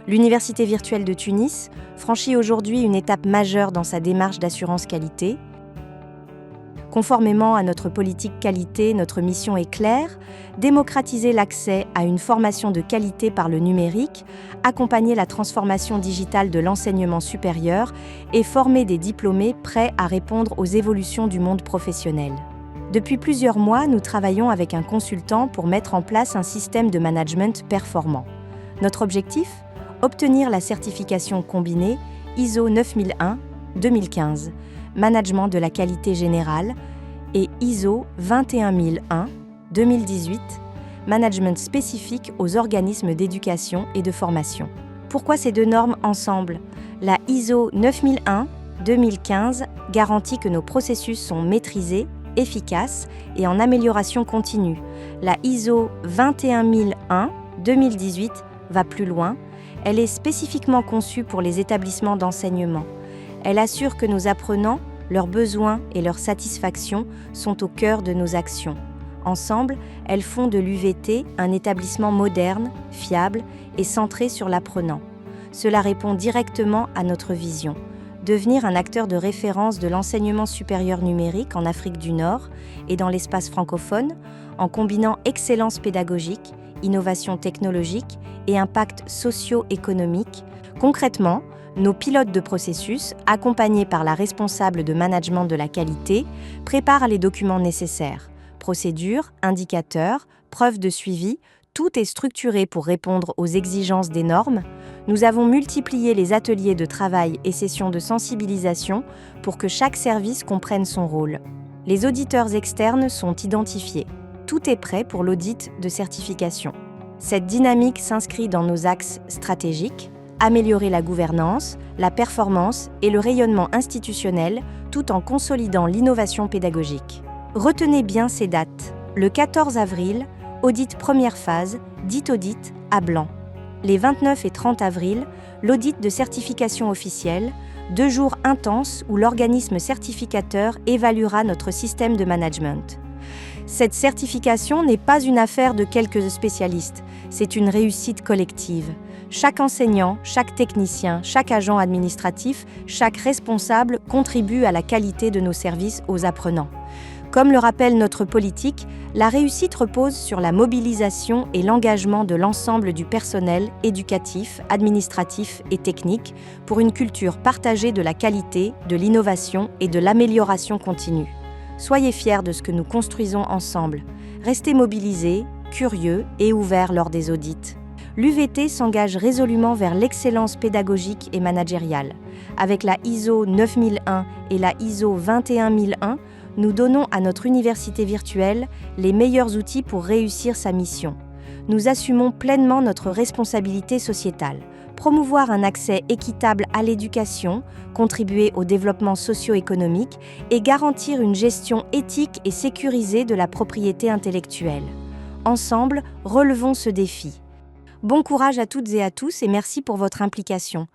L'Université virtuelle de Tunis franchit aujourd'hui une étape majeure dans sa démarche d'assurance qualité. Conformément à notre politique qualité, notre mission est claire: démocratiser l'accès à une formation de qualité par le numérique, accompagner la transformation digitale de l'enseignement supérieur et former des diplômés prêts à répondre aux évolutions du monde professionnel. Depuis plusieurs mois, nous travaillons avec un consultant pour mettre en place un système de management performant. Notre objectif ? Obtenir la certification combinée ISO 9001-2015, Management de la qualité générale, et ISO 21001-2018, Management spécifique aux organismes d'éducation et de formation. Pourquoi ces deux normes ensemble ? La ISO 9001-2015 garantit que nos processus sont maîtrisés, efficaces et en amélioration continue. La ISO 21001-2018 va plus loin. Elle est spécifiquement conçue pour les établissements d'enseignement. Elle assure que nos apprenants, leurs besoins et leur satisfaction sont au cœur de nos actions. Ensemble, elles font de l'UVT un établissement moderne, fiable et centré sur l'apprenant. Cela répond directement à notre vision: devenir un acteur de référence de l'enseignement supérieur numérique en Afrique du Nord et dans l'espace francophone, en combinant excellence pédagogique, innovation technologique et impact socio-économique. Concrètement, nos pilotes de processus, accompagnés par la responsable de management de la qualité, préparent les documents nécessaires. Procédures, indicateurs, preuves de suivi, tout est structuré pour répondre aux exigences des normes. Nous avons multiplié les ateliers de travail et sessions de sensibilisation pour que chaque service comprenne son rôle. Les auditeurs externes sont identifiés. Tout est prêt pour l'audit de certification. Cette dynamique s'inscrit dans nos axes stratégiques: améliorer la gouvernance, la performance et le rayonnement institutionnel, tout en consolidant l'innovation pédagogique. Retenez bien ces dates. Le 14 avril, audit première phase, dit audit à blanc. Les 29 et 30 avril, l'audit de certification officielle, 2 jours intenses où l'organisme certificateur évaluera notre système de management. Cette certification n'est pas une affaire de quelques spécialistes, c'est une réussite collective. Chaque enseignant, chaque technicien, chaque agent administratif, chaque responsable contribue à la qualité de nos services aux apprenants. Comme le rappelle notre politique, la réussite repose sur la mobilisation et l'engagement de l'ensemble du personnel éducatif, administratif et technique pour une culture partagée de la qualité, de l'innovation et de l'amélioration continue. Soyez fiers de ce que nous construisons ensemble. Restez mobilisés, curieux et ouverts lors des audits. L'UVT s'engage résolument vers l'excellence pédagogique et managériale. Avec la ISO 9001 et la ISO 21001, nous donnons à notre université virtuelle les meilleurs outils pour réussir sa mission. Nous assumons pleinement notre responsabilité sociétale: promouvoir un accès équitable à l'éducation, contribuer au développement socio-économique et garantir une gestion éthique et sécurisée de la propriété intellectuelle. Ensemble, relevons ce défi. Bon courage à toutes et à tous et merci pour votre implication.